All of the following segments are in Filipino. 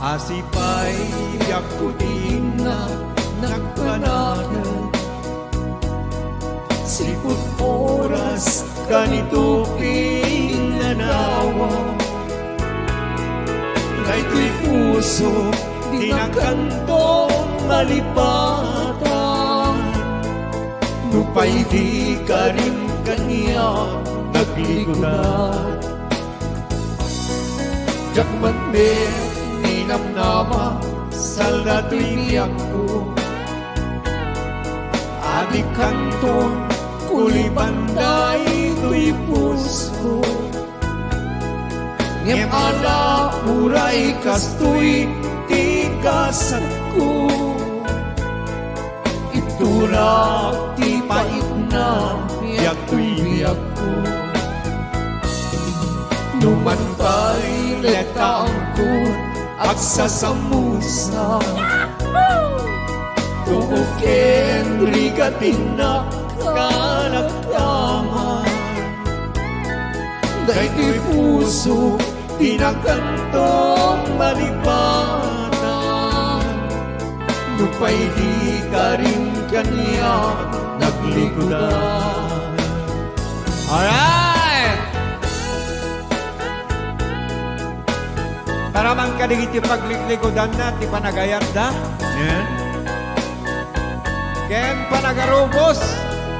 Asipay ako din na nagpanatan. Sipot oras ganito pinanawa. Ngay'y puso dinakantong malipatan. Nupay di ka rin kanya nagligunan. Jakman me ninamnama salato'y niyak ko. Adik kanton kulibanday to'y puso. Ngem ala uray kastoy tigasat ko. Iturak ti pait na biyak to'y biyak ko. Numantay letaang ko at sasamusa. Tuukin rigatin na kalagkaman. Dahil puso pinagkantong malipatan. Nupay di ka rin kanya nagligudan. Alright! Para man kadigit yung pagligligudan na, ti panagayat na. Yan. Ken panagarubos.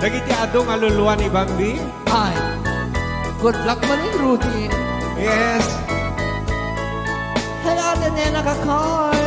Dagiti adong aluluan ni Bambi. Ay, good luck man yung Rudy. Yes. Hello, Nene, naka-card.